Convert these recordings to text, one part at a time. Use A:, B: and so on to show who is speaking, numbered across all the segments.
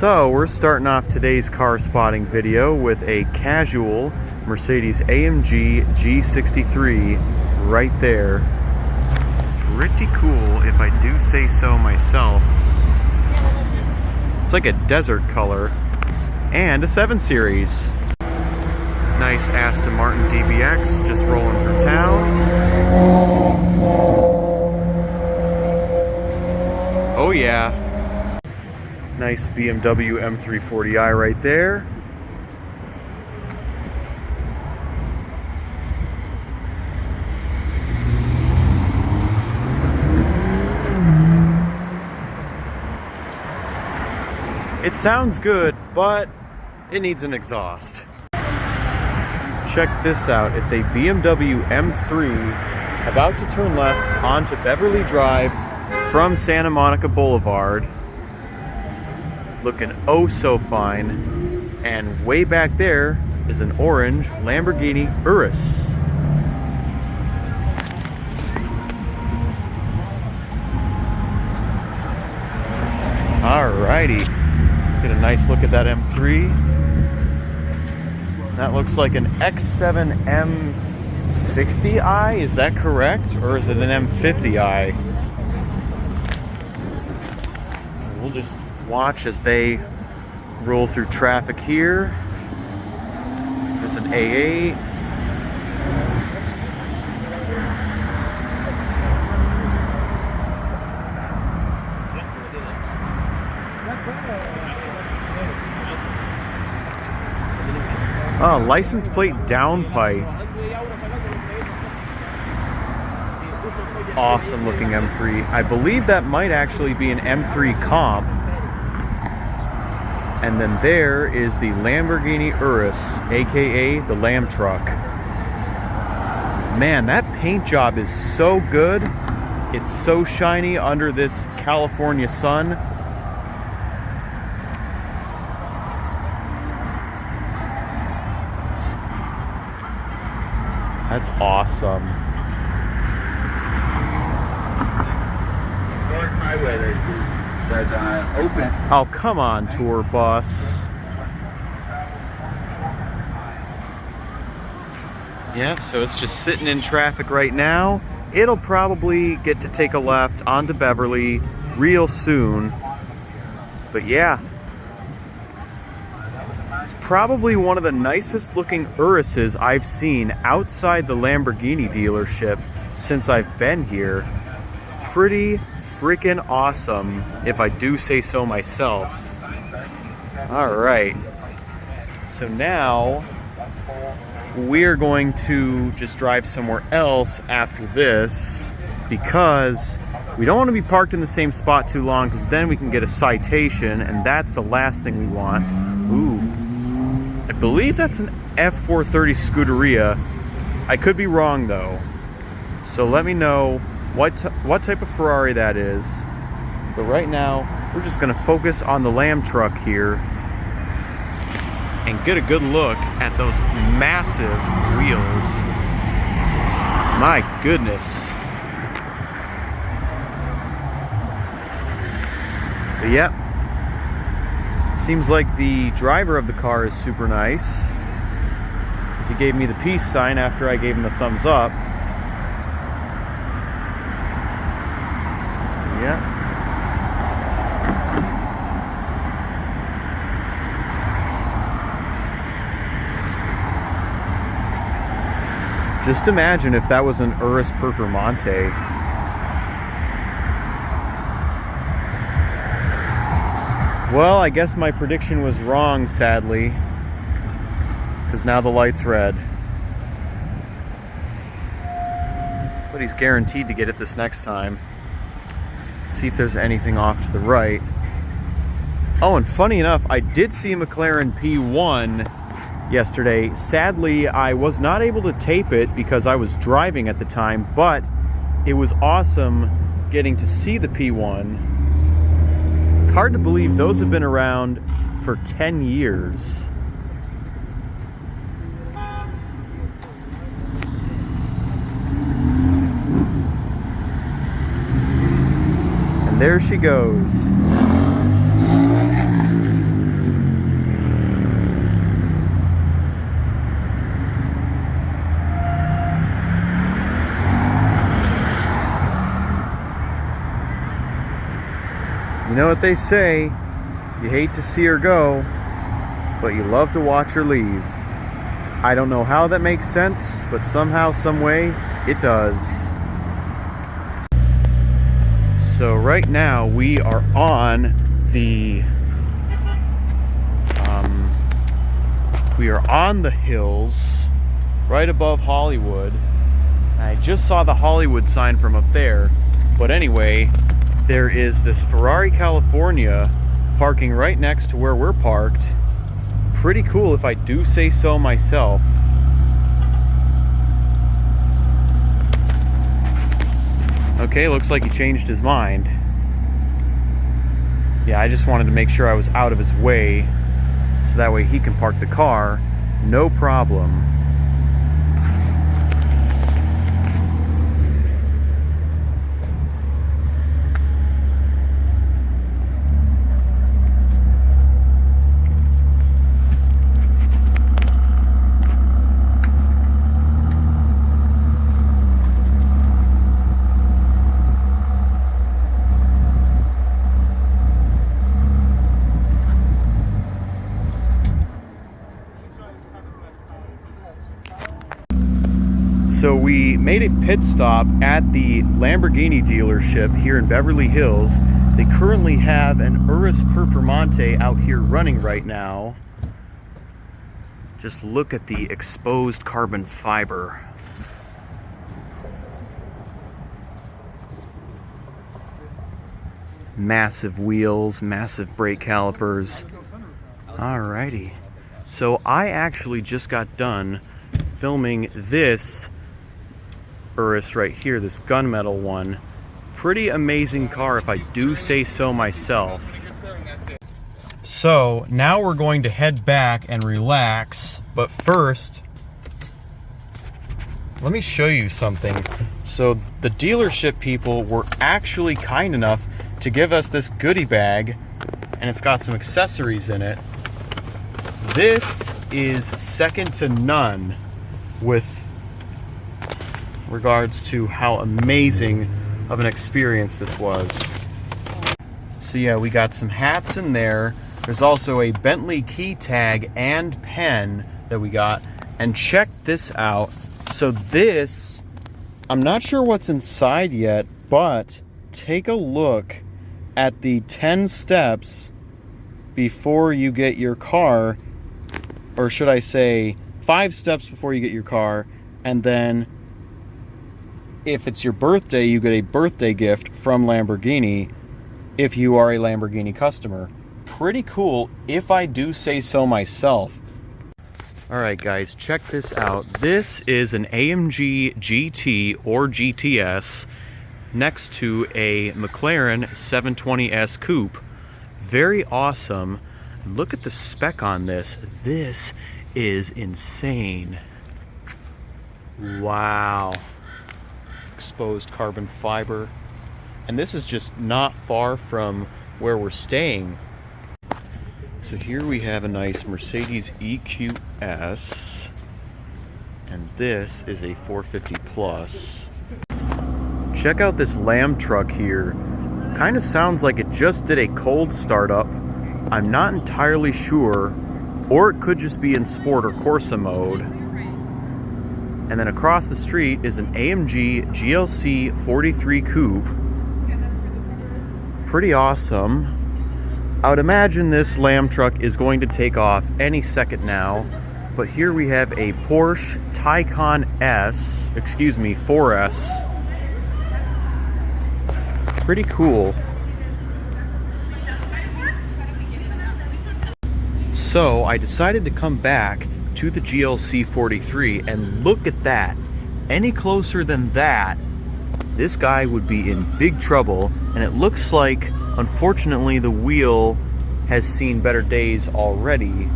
A: So we're starting off today's car spotting video with a casual Mercedes AMG G63 right there. Pretty cool if I do say so myself. It's like a desert color and a 7 Series. Nice Aston Martin DBX just rolling through town. Oh yeah. Nice BMW M340i right there. It sounds good, but it needs an exhaust. Check this out. It's a BMW M3 about to turn left onto Beverly Drive from Santa Monica Boulevard. Looking oh so fine. And way back there is an orange Lamborghini Urus. Alrighty. Get a nice look at that M3. That looks like an X7 M60i, is that correct? Or is it an M50i? We'll just watch as they roll through traffic here. There's an A8. Oh, license plate downpipe. Awesome looking M3. I believe that might actually be an M3 comp. And then there is the Lamborghini Urus, aka the Lamb Truck. Man, that paint job is so good. It's so shiny under this California sun. That's awesome.
B: Open.
A: Oh, come on, tour bus. Yeah, so it's just sitting in traffic right now. It'll probably get to take a left onto Beverly real soon. But yeah. It's probably one of the nicest looking Uruses I've seen outside the Lamborghini dealership since I've been here. Pretty freaking awesome, if I do say so myself. Alright, so now we're going to just drive somewhere else after this because we don't want to be parked in the same spot too long, because then we can get a citation, and that's the last thing we want. Ooh, I believe that's an F430 Scuderia. I could be wrong though, so let me know what type of Ferrari that is. But right now, we're just gonna focus on the Lamb Truck here and get a good look at those massive wheels. My goodness. But yep, seems like the driver of the car is super nice, because he gave me the peace sign after I gave him the thumbs up. Yeah. Just imagine if that was an Urus Performante. Well, I guess my prediction was wrong, sadly, because now the light's red. But he's guaranteed to get it this next time. See if there's anything off to the right. Oh, and funny enough, I did see a McLaren P1 yesterday. Sadly, I was not able to tape it because I was driving at the time, but it was awesome getting to see the P1. It's hard to believe those have been around for 10 years. There she goes. know what they say, you hate to see her go, but you love to watch her leave. I don't know how that makes sense, but somehow, some way, it does. So right now we are on the hills right above Hollywood. I just saw the Hollywood sign from up there, but anyway, there is this Ferrari California parking right next to where we're parked. Pretty cool if I do say so myself. Okay, looks like he changed his mind. Yeah, I just wanted to make sure I was out of his way so that way he can park the car, no problem. So we made a pit stop at the Lamborghini dealership here in Beverly Hills. They currently have an Urus Performante out here running right now. Just look at the exposed carbon fiber. Massive wheels, massive brake calipers. Alrighty. So I actually just got done filming this Urus right here, this gunmetal one. Pretty amazing car if I do say so myself. So now we're going to head back and relax, but first let me show you something. So the dealership people were actually kind enough to give us this goodie bag, and it's got some accessories in it. This is second to none with regards to how amazing of an experience this was. So yeah, we got some hats in there. There's also a Bentley key tag and pen that we got. And check this out. So this, I'm not sure what's inside yet, but take a look at the 10 steps before you get your car, or should I say 5 steps before you get your car, and then if it's your birthday, you get a birthday gift from Lamborghini if you are a Lamborghini customer. Pretty cool, if I do say so myself. Alright guys, check this out. This is an AMG GT or GTS next to a McLaren 720S Coupe. Very awesome. Look at the spec on this. This is insane. Wow. Exposed carbon fiber. And this is just not far from where we're staying. So here we have a nice Mercedes EQS, and this is a 450 Plus. Check out this Lam truck here. Kind of sounds like it just did a cold startup. I'm not entirely sure, or it could just be in Sport or Corsa mode. And then across the street is an AMG GLC 43 Coupe. Pretty awesome. I would imagine this Lam truck is going to take off any second now. But here we have a Porsche Taycan 4S. Pretty cool. So I decided to come back to the GLC 43 and look at that. Any closer than that, this guy would be in big trouble, and it looks like, unfortunately, the wheel has seen better days already.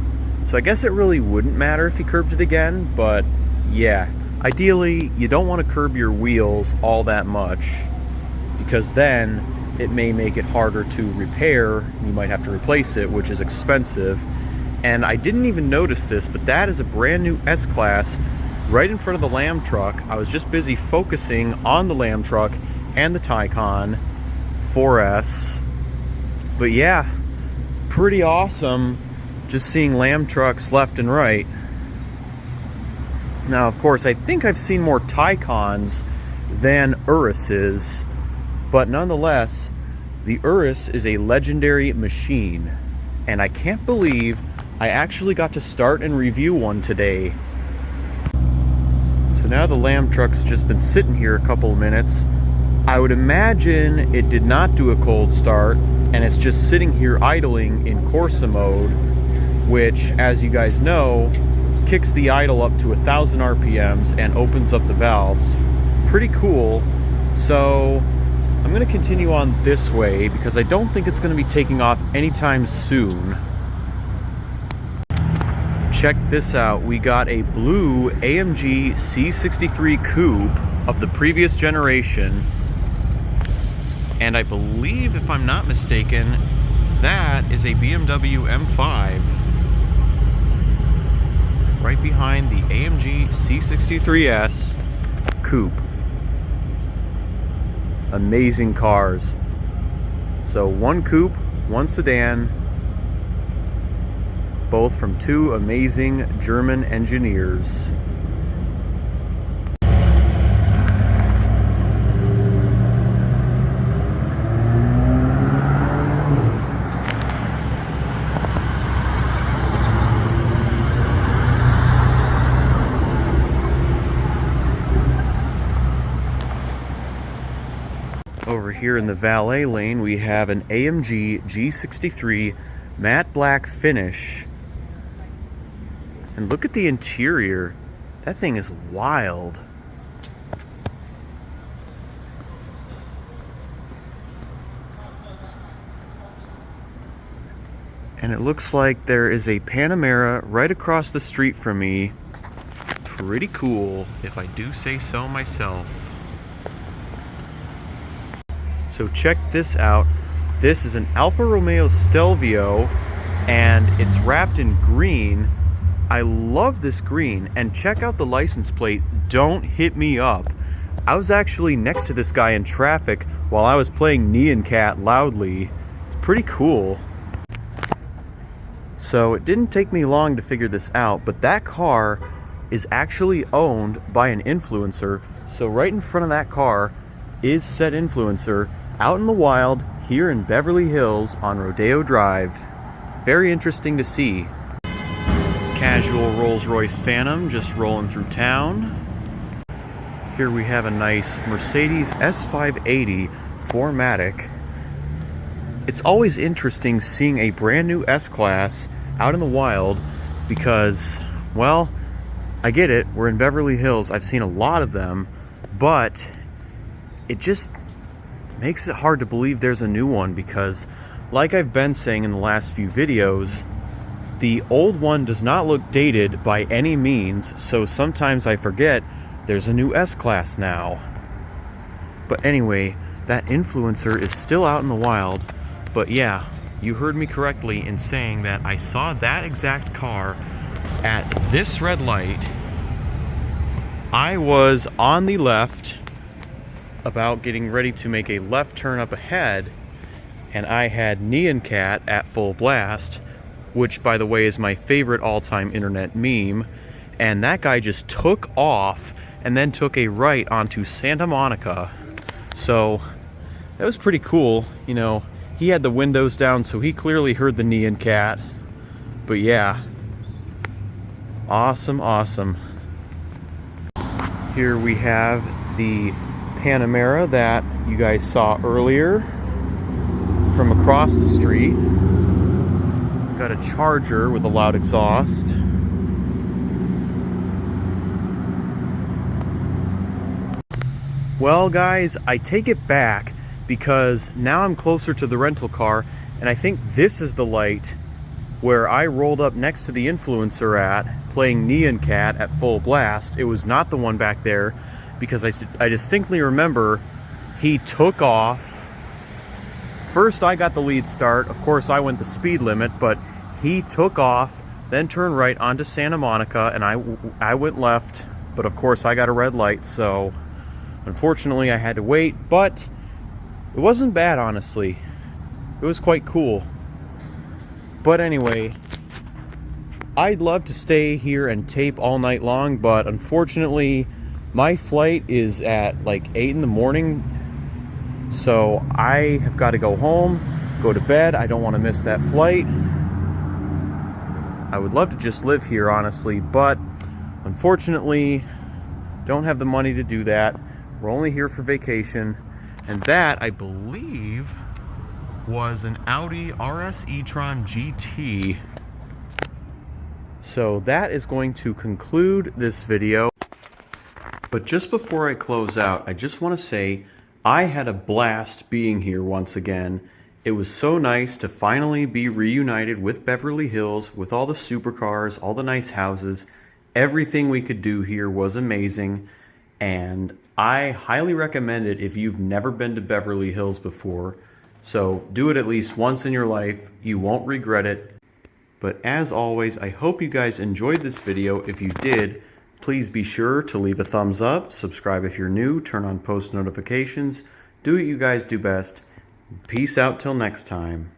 A: So I guess it really wouldn't matter if he curbed it again, but yeah, ideally you don't want to curb your wheels all that much, because then it may make it harder to repair. You might have to replace it, which is expensive. And I didn't even notice this, but that is a brand new S-Class right in front of the Lam truck. I was just busy focusing on the Lam truck and the Taycan 4S. But yeah, pretty awesome just seeing Lamb trucks left and right. Now, of course, I think I've seen more Taycons than Uruses, but nonetheless, the Urus is a legendary machine, and I can't believe I actually got to start and review one today. So now the Lamb truck's just been sitting here a couple of minutes. I would imagine it did not do a cold start, and it's just sitting here idling in Corsa mode, which, as you guys know, kicks the idle up to 1,000 RPMs and opens up the valves. Pretty cool. So I'm going to continue on this way because I don't think it's going to be taking off anytime soon. Check this out. We got a blue AMG C63 coupe of the previous generation. And I believe, if I'm not mistaken, that is a BMW M5. Right behind the AMG C63S coupe. Amazing cars. So one coupe, one sedan, both from two amazing German engineers. Over here in the valet lane, we have an AMG G63 matte black finish. And look at the interior. That thing is wild. And it looks like there is a Panamera right across the street from me. Pretty cool, if I do say so myself. So check this out. This is an Alfa Romeo Stelvio, and it's wrapped in green. I love this green, and check out the license plate, "Don't hit me up." I was actually next to this guy in traffic while I was playing Nyan Cat loudly. It's pretty cool. So it didn't take me long to figure this out, but that car is actually owned by an influencer. So right in front of that car is said influencer, out in the wild here in Beverly Hills on Rodeo Drive. Very interesting to see. Casual Rolls-Royce Phantom just rolling through town. Here we have a nice Mercedes S580 4MATIC. It's always interesting seeing a brand new S-Class out in the wild because, well, I get it, we're in Beverly Hills, I've seen a lot of them, but it just makes it hard to believe there's a new one because, like I've been saying in the last few videos, the old one does not look dated by any means, so sometimes I forget there's a new S-Class now. But anyway, that influencer is still out in the wild, but yeah, you heard me correctly in saying that I saw that exact car at this red light. I was on the left, about getting ready to make a left turn up ahead, and I had Nyan Cat at full blast, which, by the way, is my favorite all-time internet meme, and that guy just took off and then took a right onto Santa Monica. So that was pretty cool. You know, he had the windows down, so he clearly heard the Nyan Cat. But yeah, awesome, awesome. Here we have the Panamera that you guys saw earlier from across the street. Got a Charger with a loud exhaust. Well guys, I take it back because now I'm closer to the rental car, and I think this is the light where I rolled up next to the influencer at, playing Nyan Cat at full blast. It was not the one back there, because I distinctly remember he took off. First I got the lead start, of course I went the speed limit, but he took off, then turned right onto Santa Monica, and I went left, but of course I got a red light, so unfortunately I had to wait, but it wasn't bad, honestly. It It was quite cool. But anyway, I'd love to stay here and tape all night long, but unfortunately my flight is at like 8 in the morning, so I have got to go home, go to bed. I don't want to miss that flight. I would love to just live here, honestly, but unfortunately don't have the money to do that. We're only here for vacation, and that, I believe, was an Audi RS e-tron GT. So that is going to conclude this video. But just before I close out, I just want to say I had a blast being here once again. It was so nice to finally be reunited with Beverly Hills, with all the supercars, all the nice houses. Everything we could do here was amazing, and I highly recommend it if you've never been to Beverly Hills before. So do it at least once in your life. You won't regret it. But as always, I hope you guys enjoyed this video. If you did, please be sure to leave a thumbs up, subscribe if you're new, turn on post notifications. Do what you guys do best. Peace out till next time.